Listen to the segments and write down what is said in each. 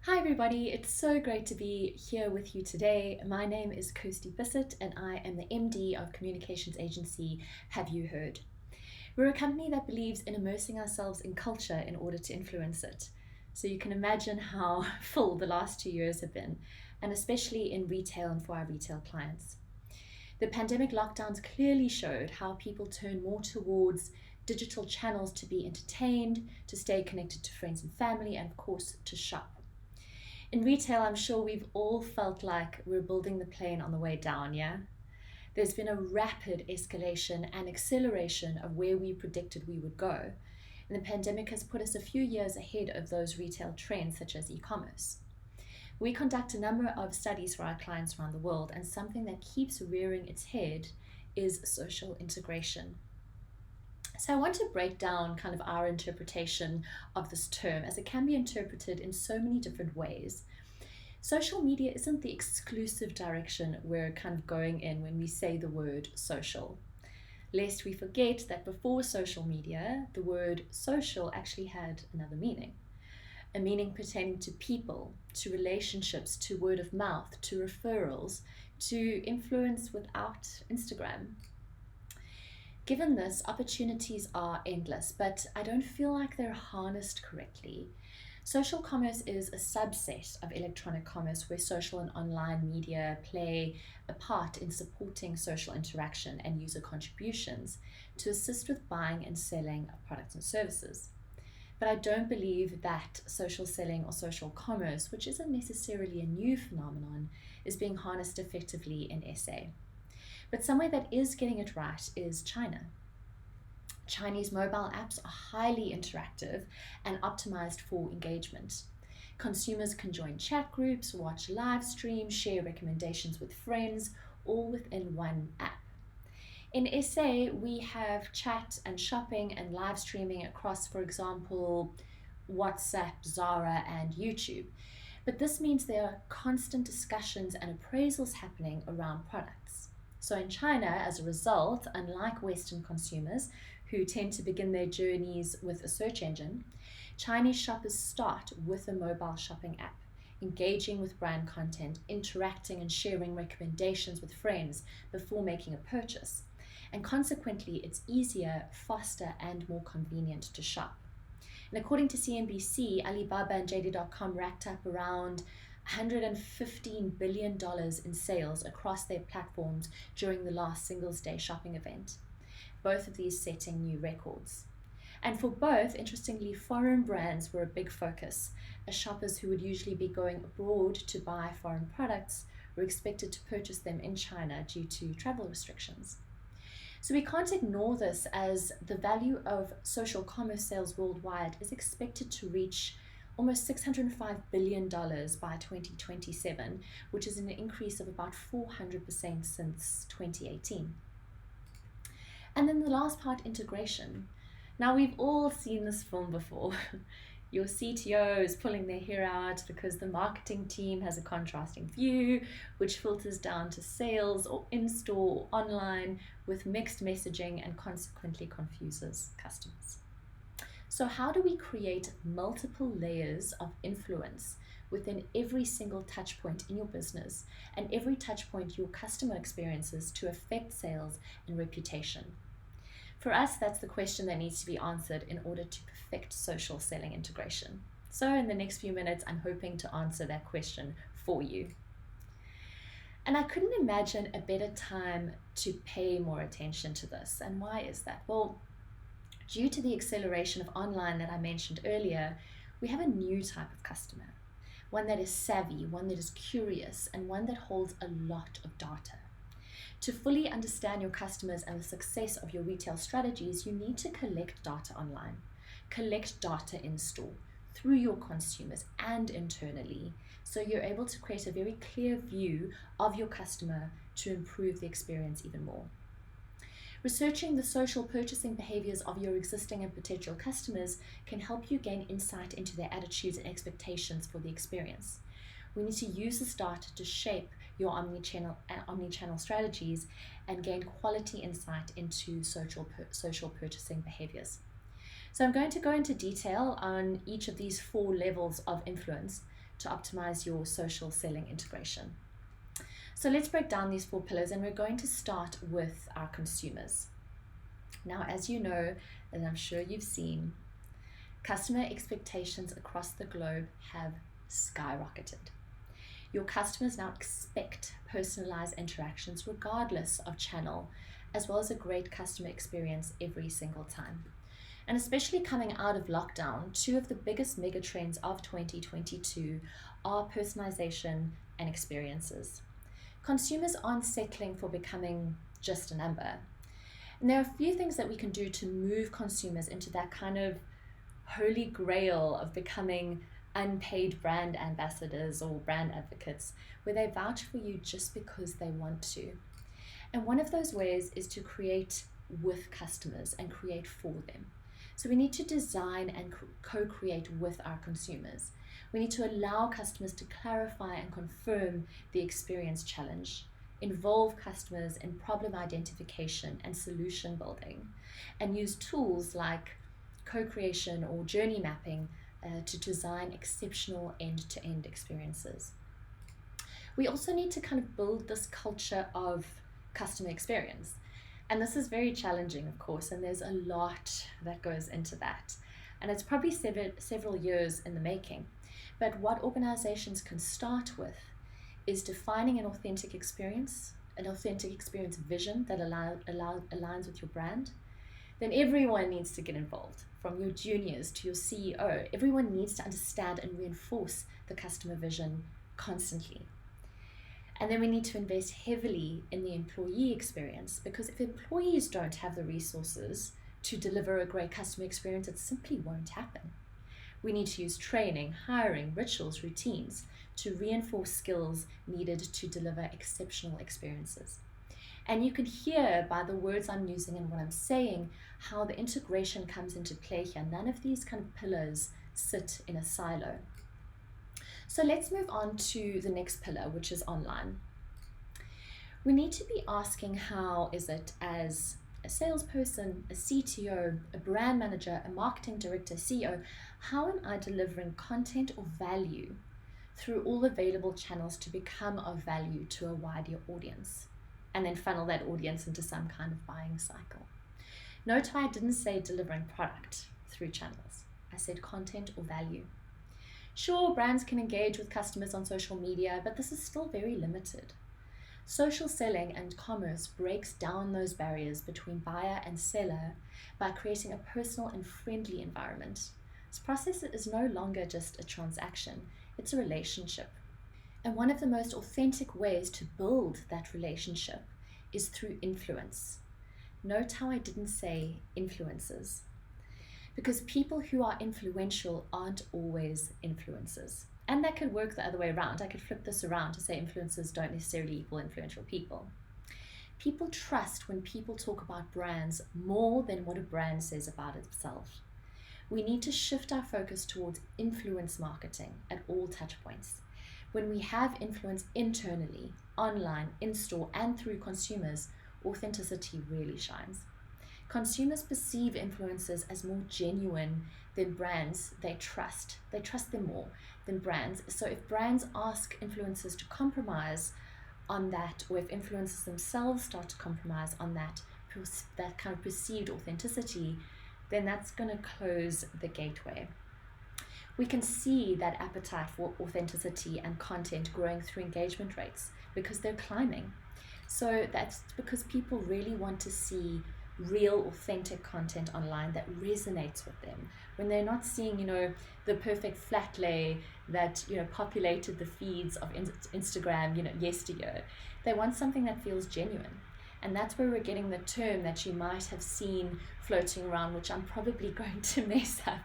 Hi everybody, it's so great to be here with you today. My name is Kirsty Bisset and I am the MD of communications agency HaveYouHeard. We're a company that believes in immersing ourselves in culture in order to influence it. So you can imagine how full the last 2 years have been, and especially in retail and for our retail clients. The pandemic lockdowns clearly showed how people turn more towards digital channels to be entertained, to stay connected to friends and family, and of course to shop. In retail, I'm sure we've all felt like we're building the plane on the way down, yeah? There's been a rapid escalation and acceleration of where we predicted we would go. And the pandemic has put us a few years ahead of those retail trends, such as e-commerce. We conduct a number of studies for our clients around the world, and something that keeps rearing its head is social integration. So I want to break down kind of our interpretation of this term, as it can be interpreted in so many different ways. Social media isn't the exclusive direction we're kind of going in when we say the word social. Lest we forget that before social media, the word social actually had another meaning. A meaning pertaining to people, to relationships, to word of mouth, to referrals, to influence without Instagram. Given this, opportunities are endless, but I don't feel like they're harnessed correctly. Social commerce is a subset of electronic commerce where social and online media play a part in supporting social interaction and user contributions to assist with buying and selling of products and services. But I don't believe that social selling or social commerce, which isn't necessarily a new phenomenon, is being harnessed effectively in SA. But somewhere that is getting it right is China. Chinese mobile apps are highly interactive and optimized for engagement. Consumers can join chat groups, watch live streams, share recommendations with friends, all within one app. In SA, we have chat and shopping and live streaming across, for example, WhatsApp, Zara, and YouTube. But this means there are constant discussions and appraisals happening around products. So in China, as a result, unlike Western consumers who tend to begin their journeys with a search engine, Chinese shoppers start with a mobile shopping app, engaging with brand content, interacting and sharing recommendations with friends before making a purchase. And consequently, it's easier, faster, and more convenient to shop. And according to CNBC, Alibaba and JD.com racked up around $115 billion in sales across their platforms during the last Singles Day shopping event, both of these setting new records. And for both, interestingly, foreign brands were a big focus, as shoppers who would usually be going abroad to buy foreign products were expected to purchase them in China due to travel restrictions. So we can't ignore this, as the value of social commerce sales worldwide is expected to reach almost $605 billion by 2027, which is an increase of about 400% since 2018. And then the last part, integration. Now, we've all seen this film before. Your CTO is pulling their hair out because the marketing team has a contrasting view, which filters down to sales or in-store or online with mixed messaging and consequently confuses customers. So how do we create multiple layers of influence within every single touch point in your business and every touch point your customer experiences to affect sales and reputation? For us, that's the question that needs to be answered in order to perfect social selling integration. So in the next few minutes, I'm hoping to answer that question for you. And I couldn't imagine a better time to pay more attention to this. And why is that? Well, due to the acceleration of online that I mentioned earlier, we have a new type of customer, one that is savvy, one that is curious, and one that holds a lot of data. To fully understand your customers and the success of your retail strategies, you need to collect data online, collect data in store, through your consumers and internally, so you're able to create a very clear view of your customer to improve the experience even more. Researching the social purchasing behaviors of your existing and potential customers can help you gain insight into their attitudes and expectations for the experience. We need to use this data to shape your omnichannel strategies and gain quality insight into social purchasing behaviors. So I'm going to go into detail on each of these 4 levels of influence to optimize your social selling integration. So let's break down these 4 pillars, and we're going to start with our consumers. Now, as you know, and I'm sure you've seen, customer expectations across the globe have skyrocketed. Your customers now expect personalized interactions regardless of channel, as well as a great customer experience every single time. And especially coming out of lockdown, 2 of the biggest mega trends of 2022 are personalization and experiences. Consumers aren't settling for becoming just a number. And there are a few things that we can do to move consumers into that kind of holy grail of becoming unpaid brand ambassadors or brand advocates, where they vouch for you just because they want to. And one of those ways is to create with customers and create for them. So we need to design and co-create with our consumers. We need to allow customers to clarify and confirm the experience challenge, involve customers in problem identification and solution building, and use tools like co-creation or journey mapping to design exceptional end-to-end experiences. We also need to kind of build this culture of customer experience. And this is very challenging, of course, and there's a lot that goes into that. And it's probably several years in the making. But what organizations can start with is defining an authentic experience vision that aligns with your brand. Then everyone needs to get involved, from your juniors to your CEO. Everyone needs to understand and reinforce the customer vision constantly. And then we need to invest heavily in the employee experience, because if employees don't have the resources to deliver a great customer experience, it simply won't happen. We need to use training, hiring, rituals, routines to reinforce skills needed to deliver exceptional experiences. And you can hear by the words I'm using and what I'm saying how the integration comes into play here. None of these kind of pillars sit in a silo. So let's move on to the next pillar, which is online. We need to be asking, how is it as a salesperson, a CTO, a brand manager, a marketing director, CEO, how am I delivering content or value through all available channels to become of value to a wider audience, and then funnel that audience into some kind of buying cycle? Note how I didn't say delivering product through channels. I said content or value. Sure, brands can engage with customers on social media, but this is still very limited. Social selling and commerce breaks down those barriers between buyer and seller by creating a personal and friendly environment. This process is no longer just a transaction, it's a relationship. And one of the most authentic ways to build that relationship is through influence. Note how I didn't say influencers, because people who are influential aren't always influencers. And that could work the other way around. I could flip this around to say influencers don't necessarily equal influential people. People trust when people talk about brands more than what a brand says about itself. We need to shift our focus towards influence marketing at all touch points. When we have influence internally, online, in-store, and through consumers, authenticity really shines. Consumers perceive influencers as more genuine than brands they trust. They trust them more than brands. So if brands ask influencers to compromise on that, or if influencers themselves start to compromise on that kind of perceived authenticity, then that's going to close the gateway. We can see that appetite for authenticity and content growing through engagement rates because they're climbing. So that's because people really want to see real authentic content online that resonates with them. When they're not seeing, the perfect flat lay that, populated the feeds of Instagram, yesteryear. They want something that feels genuine. And that's where we're getting the term that you might have seen floating around, which I'm probably going to mess up,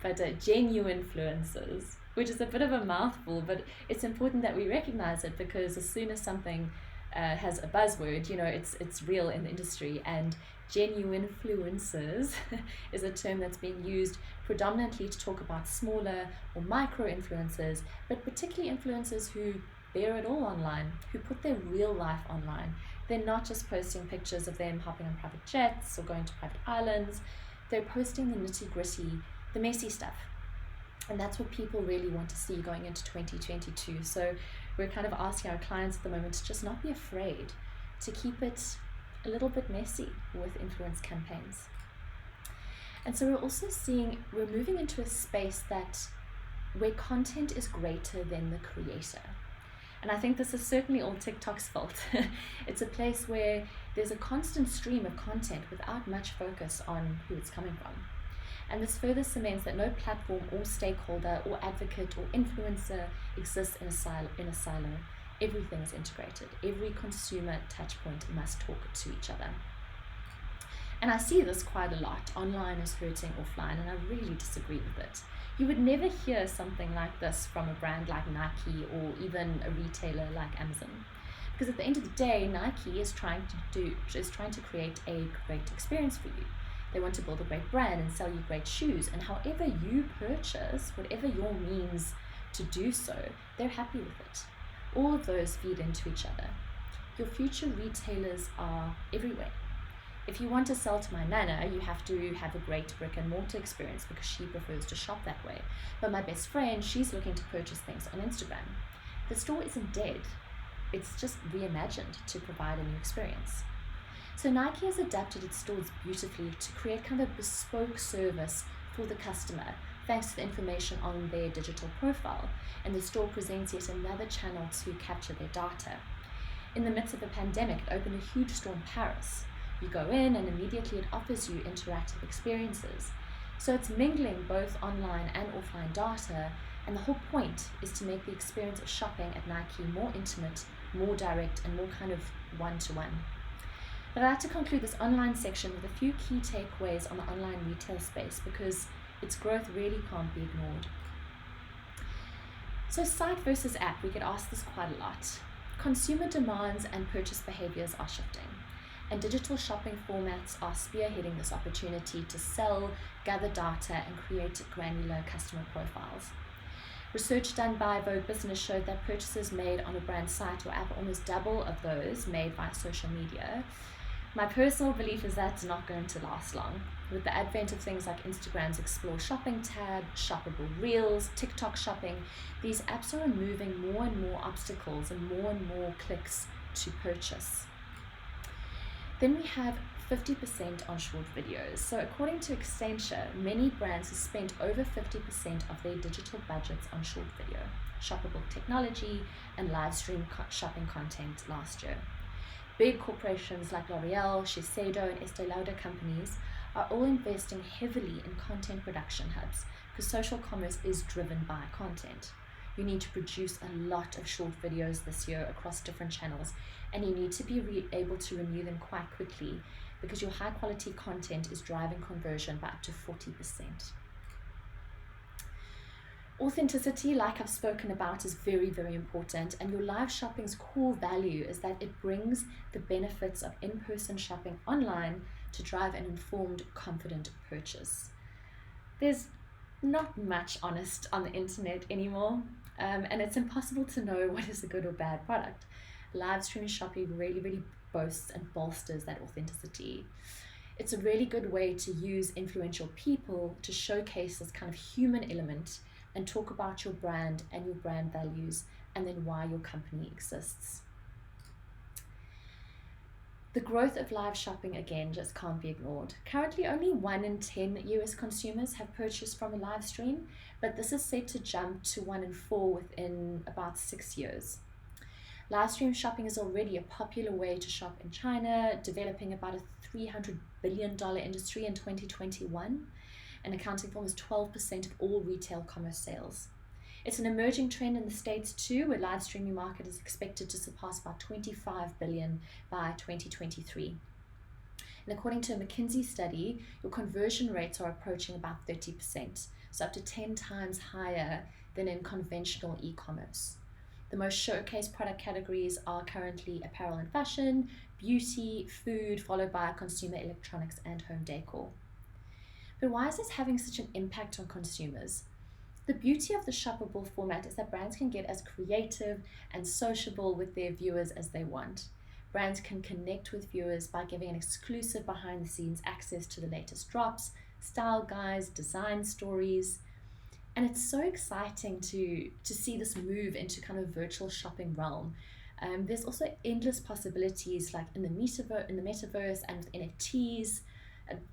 but genuine influencers, which is a bit of a mouthful, but it's important that we recognize it, because as soon as something has a buzzword, it's real in the industry. And genuine influencers is a term that's being used predominantly to talk about smaller or micro influencers, but particularly influencers who bear it all online, who put their real life online. They're not just posting pictures of them hopping on private jets or going to private islands. They're posting the nitty-gritty, the messy stuff. And that's what people really want to see going into 2022. So we're kind of asking our clients at the moment to just not be afraid to keep it a little bit messy with influence campaigns. And so we're moving into a space where content is greater than the creator. And I think this is certainly all TikTok's fault. It's a place where there's a constant stream of content without much focus on who it's coming from. And this further cements that no platform or stakeholder or advocate or influencer exists in a silo. Everything is integrated. Every consumer touch point must talk to each other. And I see this quite a lot. Online is hurting offline, and I really disagree with it. You would never hear something like this from a brand like Nike or even a retailer like Amazon. Because at the end of the day, Nike is trying to create a great experience for you. They want to build a great brand and sell you great shoes. And however you purchase, whatever your means to do so, they're happy with it. All of those feed into each other. Your future retailers are everywhere. If you want to sell to my nana, you have to have a great brick and mortar experience because she prefers to shop that way. But my best friend, she's looking to purchase things on Instagram. The store isn't dead. It's just reimagined to provide a new experience. So Nike has adapted its stores beautifully to create kind of a bespoke service for the customer, thanks to the information on their digital profile. And the store presents yet another channel to capture their data. In the midst of a pandemic, it opened a huge store in Paris. You go in and immediately it offers you interactive experiences. So it's mingling both online and offline data, and the whole point is to make the experience of shopping at Nike more intimate, more direct, and more kind of one-to-one. But I'd like to conclude this online section with a few key takeaways on the online retail space because its growth really can't be ignored. So site versus app, we get asked this quite a lot. Consumer demands and purchase behaviors are shifting, and digital shopping formats are spearheading this opportunity to sell, gather data, and create granular customer profiles. Research done by Vogue Business showed that purchases made on a brand site or app are almost double of those made via social media. My personal belief is that's not going to last long. With the advent of things like Instagram's Explore Shopping tab, shoppable Reels, TikTok shopping, these apps are removing more and more obstacles and more clicks to purchase. Then we have 50% on short videos. So according to Accenture, many brands have spent over 50% of their digital budgets on short video, shoppable technology, and live stream shopping content last year. Big corporations like L'Oreal, Shiseido, and Estee Lauder companies are all investing heavily in content production hubs because social commerce is driven by content. You need to produce a lot of short videos this year across different channels, and you need to be able to renew them quite quickly because your high quality content is driving conversion by up to 40%. Authenticity, like I've spoken about, is very, very important, and your live shopping's core value is that it brings the benefits of in-person shopping online to drive an informed, confident purchase. There's not much honest on the internet anymore, and it's impossible to know what is a good or bad product. Live stream shopping really boasts and bolsters that authenticity. It's a really good way to use influential people to showcase this kind of human element and talk about your brand and your brand values and then why your company exists. The growth of live shopping, again, just can't be ignored. Currently, only 1 in 10 US consumers have purchased from a live stream, but this is set to jump to 1 in 4 within about 6 years. Live stream shopping is already a popular way to shop in China, developing about a $300 billion industry in 2021, and accounting for almost 12% of all retail commerce sales. It's an emerging trend in the States too, where live streaming market is expected to surpass about $25 billion by 2023. And according to a McKinsey study, your conversion rates are approaching about 30%, so up to 10 times higher than in conventional e-commerce. The most showcased product categories are currently apparel and fashion, beauty, food, followed by consumer electronics and home decor. But why is this having such an impact on consumers? The beauty of the shoppable format is that brands can get as creative and sociable with their viewers as they want. Brands can connect with viewers by giving an exclusive behind-the-scenes access to the latest drops, style guides, design stories. And it's so exciting to see this move into kind of virtual shopping realm. There's also endless possibilities like in the metaverse and with NFTs.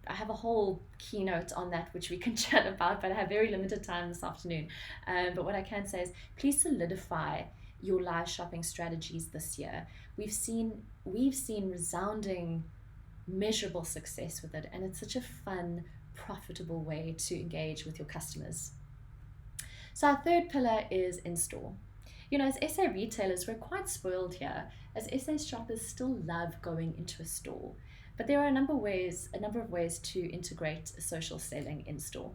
I have a whole keynote on that which we can chat about, but I have very limited time this afternoon. But what I can say is please solidify your live shopping strategies this year. We've seen resounding, measurable success with it, and it's such a fun, profitable way to engage with your customers. So our third pillar is in-store. As SA retailers, we're quite spoiled here, as SA shoppers still love going into a store. But there are a number of ways to integrate social selling in-store.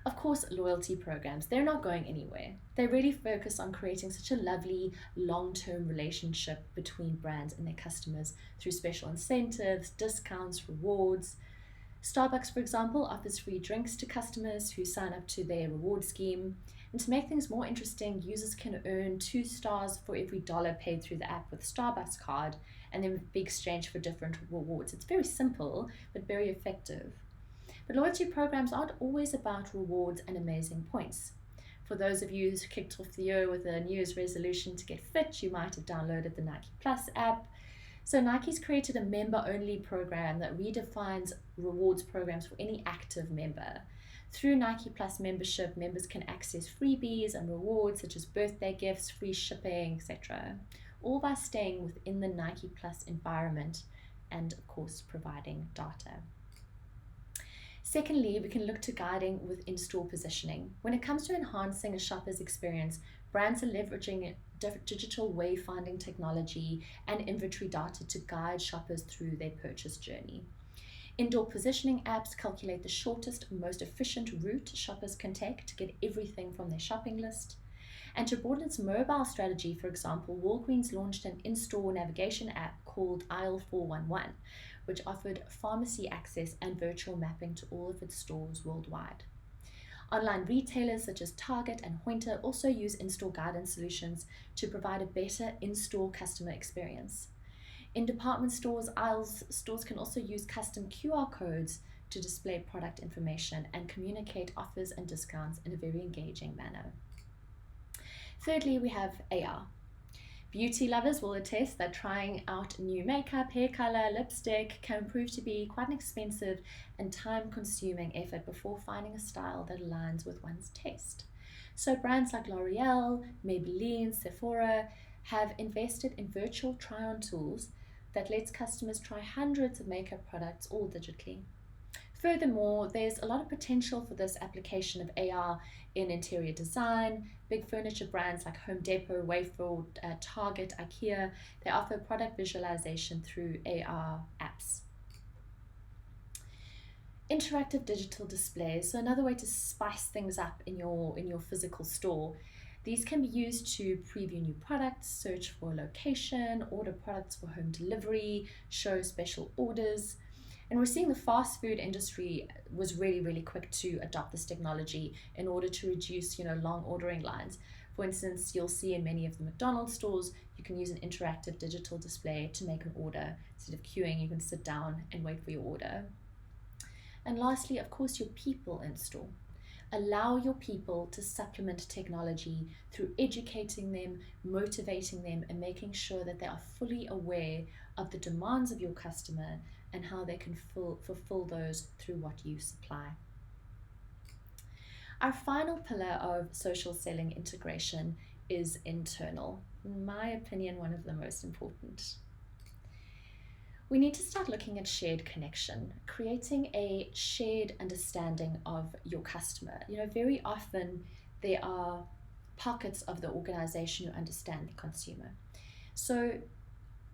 Of course, loyalty programs, they're not going anywhere. They really focus on creating such a lovely long-term relationship between brands and their customers through special incentives, discounts, rewards. Starbucks, for example, offers free drinks to customers who sign up to their reward scheme. And to make things more interesting, users can earn 2 stars for every dollar paid through the app with Starbucks card, and then be exchanged for different rewards. It's very simple, but very effective. But loyalty programs aren't always about rewards and amazing points. For those of you who kicked off the year with a New Year's resolution to get fit, you might have downloaded the Nike Plus app. So Nike's created a member-only program that redefines rewards programs for any active member. Through Nike Plus membership, members can access freebies and rewards such as birthday gifts, free shipping, etc., all by staying within the Nike Plus environment and, of course, providing data. Secondly, we can look to guiding with in-store positioning. When it comes to enhancing a shopper's experience, brands are leveraging digital wayfinding technology and inventory data to guide shoppers through their purchase journey. Indoor positioning apps calculate the shortest, most efficient route shoppers can take to get everything from their shopping list. And to broaden its mobile strategy, for example, Walgreens launched an in-store navigation app called Aisle 411, which offered pharmacy access and virtual mapping to all of its stores worldwide. Online retailers such as Target and Hointer also use in-store guidance solutions to provide a better in-store customer experience. In department stores, stores can also use custom QR codes to display product information and communicate offers and discounts in a very engaging manner. Thirdly, we have AR. Beauty lovers will attest that trying out new makeup, hair color, lipstick can prove to be quite an expensive and time-consuming effort before finding a style that aligns with one's taste. So brands like L'Oreal, Maybelline, Sephora have invested in virtual try-on tools that lets customers try hundreds of makeup products all digitally. Furthermore, there's a lot of potential for this application of AR in interior design. Big furniture brands like Home Depot, Wayfair, Target, IKEA, they offer product visualization through AR apps. Interactive digital displays, so another way to spice things up in your physical store. These can be used to preview new products, search for a location, order products for home delivery, show special orders. And we're seeing the fast food industry was really, really quick to adopt this technology in order to reduce, long ordering lines. For instance, you'll see in many of the McDonald's stores, you can use an interactive digital display to make an order. Instead of queuing, you can sit down and wait for your order. And lastly, of course, your people in store. Allow your people to supplement technology through educating them, motivating them, and making sure that they are fully aware of the demands of your customer and how they can fulfill those through what you supply. Our final pillar of social selling integration is internal. In my opinion, one of the most important. We need to start looking at shared connection, creating a shared understanding of your customer. Very often there are pockets of the organization who understand the consumer. So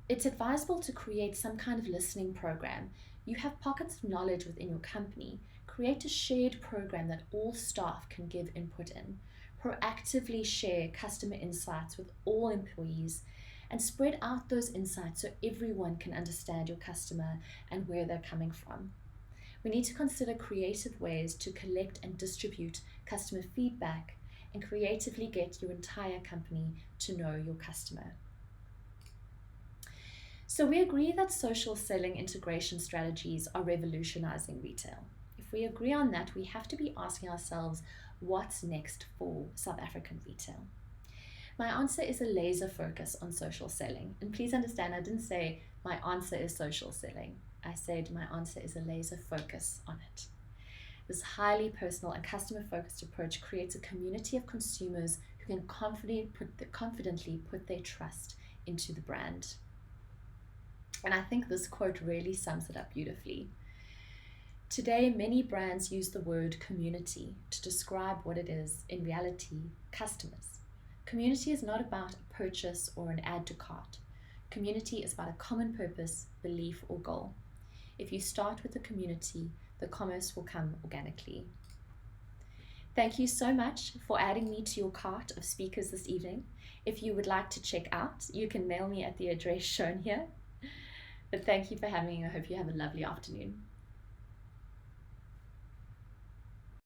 it's advisable to create some kind of listening program. You have pockets of knowledge within your company. Create a shared program that all staff can give input in. Proactively share customer insights with all employees and spread out those insights so everyone can understand your customer and where they're coming from. We need to consider creative ways to collect and distribute customer feedback and creatively get your entire company to know your customer. So we agree that social selling integration strategies are revolutionizing retail. If we agree on that, we have to be asking ourselves, what's next for South African retail? My answer is a laser focus on social selling. And please understand, I didn't say my answer is social selling. I said my answer is a laser focus on it. This highly personal and customer-focused approach creates a community of consumers who can confidently put their trust into the brand. And I think this quote really sums it up beautifully. Today, many brands use the word community to describe what it is, in reality, customers. Community is not about a purchase or an add to cart. Community is about a common purpose, belief, or goal. If you start with the community, the commerce will come organically. Thank you so much for adding me to your cart of speakers this evening. If you would like to check out, you can mail me at the address shown here. But thank you for having me. I hope you have a lovely afternoon.